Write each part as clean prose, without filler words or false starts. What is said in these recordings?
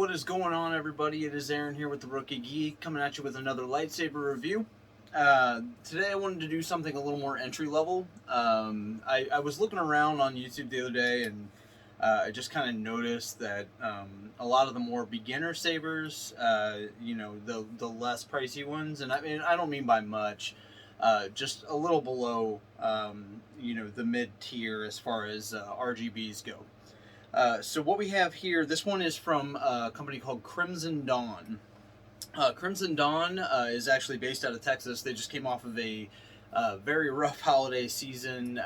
what is going on, everybody? It is Aaron here with the Rookie Geek, coming at you with another lightsaber review. Today I wanted to do something a little more entry level. I was looking around on YouTube the other day, and I just kind of noticed that a lot of the more beginner sabers, the less pricey ones, and I mean, I don't mean by much, just a little below, the mid tier as far as RGBs go. So what we have here, this one is from a company called Crimson Dawn. Crimson Dawn is actually based out of Texas. They just came off of a very rough holiday season,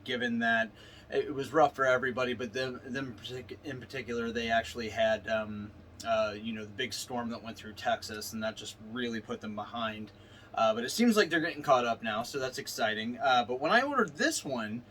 given that it was rough for everybody, but them in particular, they actually had, the big storm that went through Texas, and that just really put them behind. But it seems like they're getting caught up now, so that's exciting. But when I ordered this one,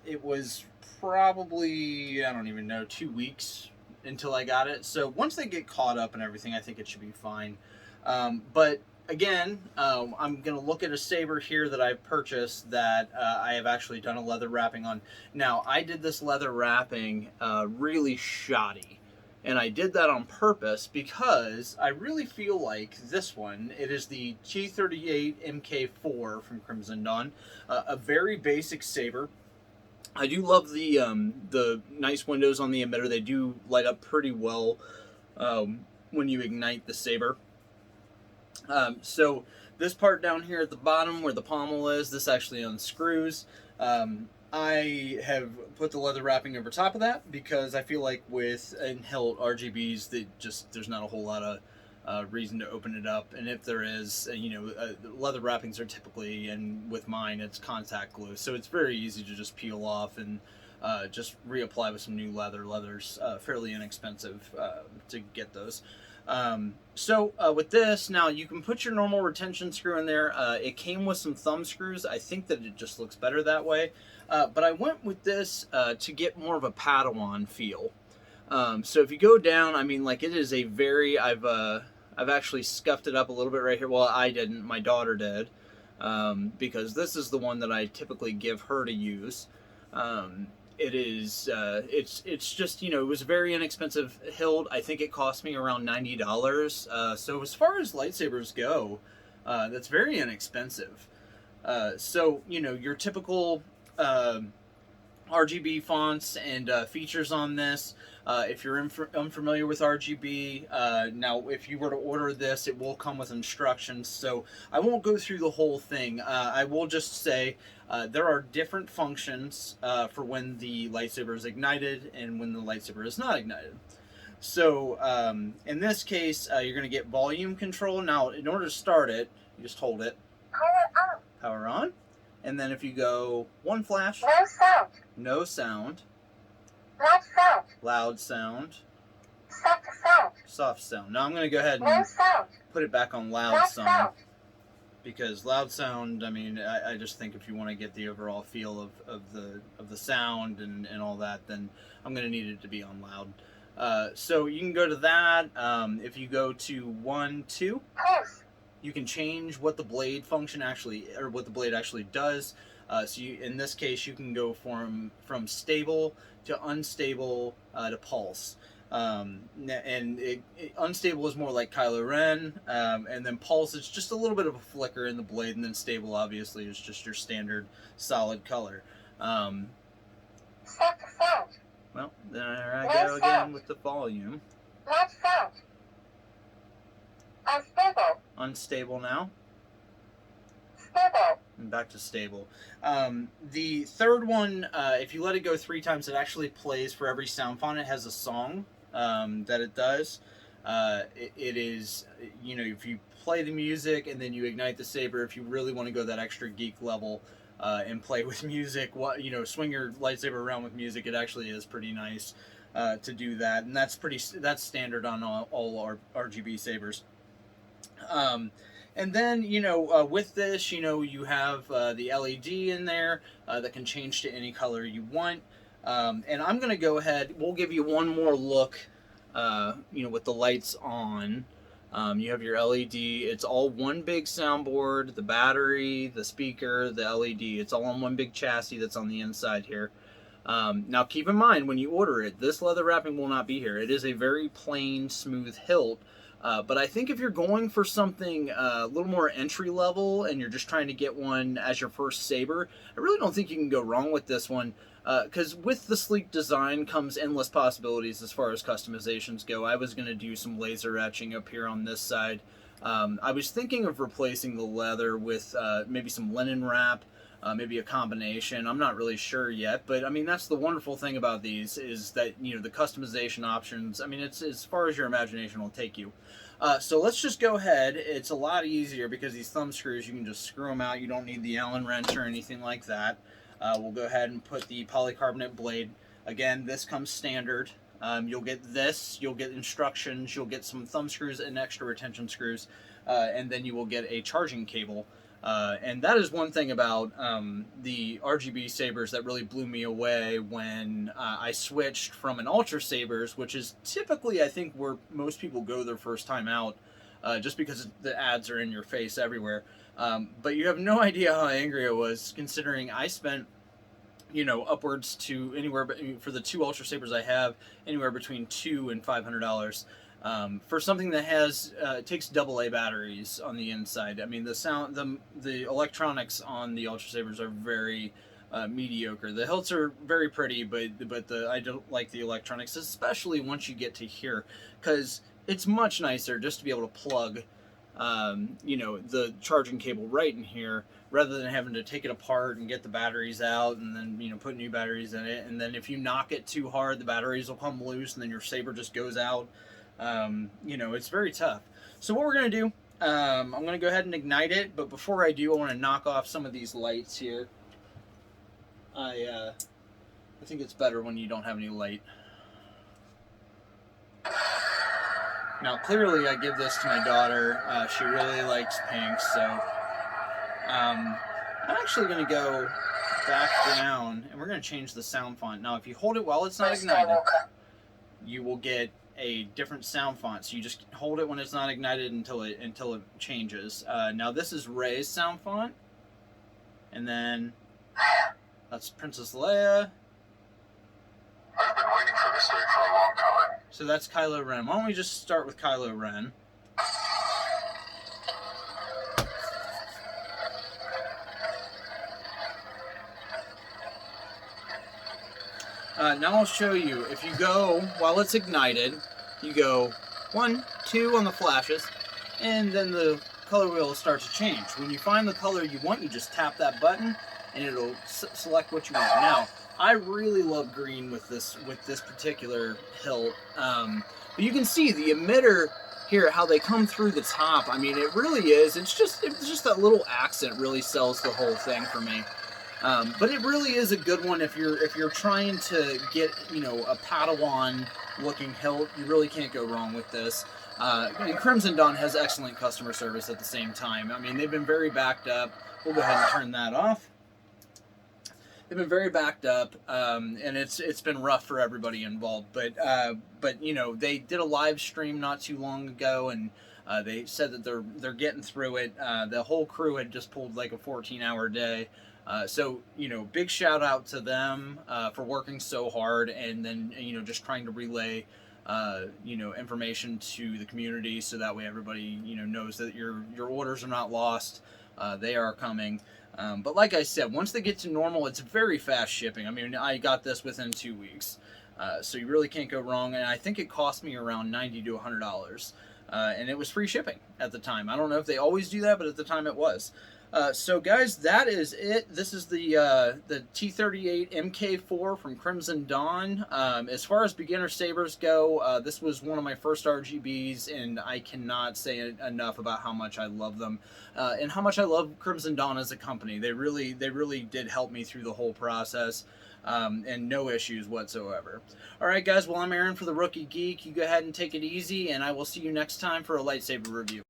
it was probably, I don't even know, 2 weeks until I got it. So once they get caught up and everything, I think it should be fine. But again, I'm going to look at a saber here that I purchased that I have actually done a leather wrapping on. Now, I did this leather wrapping really shoddy. And I did that on purpose because I really feel like this one, it is the T38 MK4 from Crimson Dawn, a very basic saber. I do love the nice windows on the emitter. They do light up pretty well when you ignite the saber. So this part down here at the bottom where the pommel is, this actually unscrews. I have put the leather wrapping over top of that because I feel like with Hilt RGBs, there's not a whole lot of reason to open it up, and if there is, leather wrappings are typically, and with mine, it's contact glue, so it's very easy to just peel off and just reapply with some new leather. Leather's fairly inexpensive to get those. So with this, now you can put your normal retention screw in there. It came with some thumb screws. I think that it just looks better that way. But I went with this to get more of a Padawan feel. So if you go down, I mean, like, it is a very, I've actually scuffed it up a little bit right here. Well, I didn't, my daughter did, because this is the one that I typically give her to use. It is, it's just, it was a very inexpensive Hilt. I think it cost me around $90. So as far as lightsabers go, that's very inexpensive. So, your typical RGB fonts and features on this. If you're unfamiliar with RGB, now if you were to order this, it will come with instructions, so I won't go through the whole thing. I will just say there are different functions for when the lightsaber is ignited and when the lightsaber is not ignited. So in this case, you're going to get volume control. Now, in order to start it, you just hold it. Power on. Power on. And then if you go one flash, No sound. no sound. Loud sound. Loud sound. Soft sound. Soft sound. Now I'm going to go ahead No and sound. put it back on loud Loud sound. sound. Because loud sound, I mean, I just think if you want to get the overall feel of the sound and all that, then I'm going to need it to be on loud. So you can go to that. If you go to 1, 2, Pulse. you can change what the blade function actually, or what the blade actually does. So in this case, you can go from stable to unstable to pulse. And unstable is more like Kylo Ren, and then pulse is just a little bit of a flicker in the blade, and then stable obviously is just your standard solid color. Soft sound. Well, there I go again with the volume. Loud sound. Unstable. Unstable now. Stable. And back to stable. The third one, if you let it go 3 times, it actually plays for every sound font. It has a song that it does. It is, if you play the music and then you ignite the saber, if you really want to go that extra geek level and play with music, swing your lightsaber around with music, it actually is pretty nice to do that. And that's standard on all our RGB sabers. And then, with this, you have the LED in there that can change to any color you want. And I'm going to go ahead, we'll give you one more look, with the lights on. You have your LED. It's all one big soundboard, the battery, the speaker, the LED. It's all on one big chassis that's on the inside here. Now keep in mind when you order it, this leather wrapping will not be here. It is a very plain, smooth hilt. But I think if you're going for something a little more entry level and you're just trying to get one as your first Saber, I really don't think you can go wrong with this one. Because with the sleek design comes endless possibilities as far as customizations go. I was going to do some laser etching up here on this side. I was thinking of replacing the leather with maybe some linen wrap. Maybe a combination. I'm not really sure yet, but I mean that's the wonderful thing about these is that the customization options. I mean it's as far as your imagination will take you. So let's just go ahead. It's a lot easier because these thumb screws you can just screw them out. You don't need the Allen wrench or anything like that. We'll go ahead and put the polycarbonate blade. Again, this comes standard. You'll get this. You'll get instructions. You'll get some thumb screws and extra retention screws, and then you will get a charging cable. And that is one thing about the RGB Sabers that really blew me away when I switched from an Ultra Sabers, which is typically, I think, where most people go their first time out, just because the ads are in your face everywhere. But you have no idea how angry I was, considering I spent, upwards to anywhere, for the 2 Ultra Sabers I have, anywhere between $200 and $500. For something that has takes AA batteries on the inside. I mean, the electronics on the Ultra Sabers are very mediocre. The hilts are very pretty, but I don't like the electronics, especially once you get to here, because it's much nicer just to be able to plug the charging cable right in here, rather than having to take it apart and get the batteries out and then put new batteries in it, and then if you knock it too hard, the batteries will come loose and then your Saber just goes out. It's very tough. So what we're going to do, I'm going to go ahead and ignite it, but before I do, I want to knock off some of these lights here. I think it's better when you don't have any light. Now, clearly I give this to my daughter. She really likes pink, so I'm actually going to go back down, and we're going to change the sound font. Now, if you hold it while it's not ignited, you will get a different sound font. So you just hold it when it's not ignited until it changes. Now this is Rey's sound font, and then that's Princess Leia. I've been waiting for this day for a long time. So that's Kylo Ren. Why don't we just start with Kylo Ren? Now I'll show you. If you go, while it's ignited, you go 1, 2 on the flashes, and then the color wheel will start to change. When you find the color you want, you just tap that button, and it'll select what you want. Now, I really love green with this particular hilt. But you can see the emitter here, how they come through the top. I mean, it really is. It's just that little accent really sells the whole thing for me. But it really is a good one if you're trying to get a Padawan looking hilt. You really can't go wrong with this. And Crimson Dawn has excellent customer service at the same time. I mean, they've been very backed up. We'll go ahead and turn that off. They've been very backed up, and it's been rough for everybody involved. But they did a live stream not too long ago, and they said that they're getting through it. The whole crew had just pulled like a 14-hour day. So, big shout out to them for working so hard, and then, just trying to relay, information to the community so that way everybody, knows that your orders are not lost. They are coming. But like I said, once they get to normal, it's very fast shipping. I mean, I got this within 2 weeks. So you really can't go wrong. And I think it cost me around $90 to $100. And it was free shipping at the time. I don't know if they always do that, but at the time it was. So guys, that is it. This is the T38 MK4 from Crimson Dawn. As far as beginner sabers go, this was one of my first RGBs, and I cannot say enough about how much I love them, and how much I love Crimson Dawn as a company. They really did help me through the whole process, and no issues whatsoever. All right, guys. Well, I'm Aaron for the Rookie Geek. You go ahead and take it easy, and I will see you next time for a lightsaber review.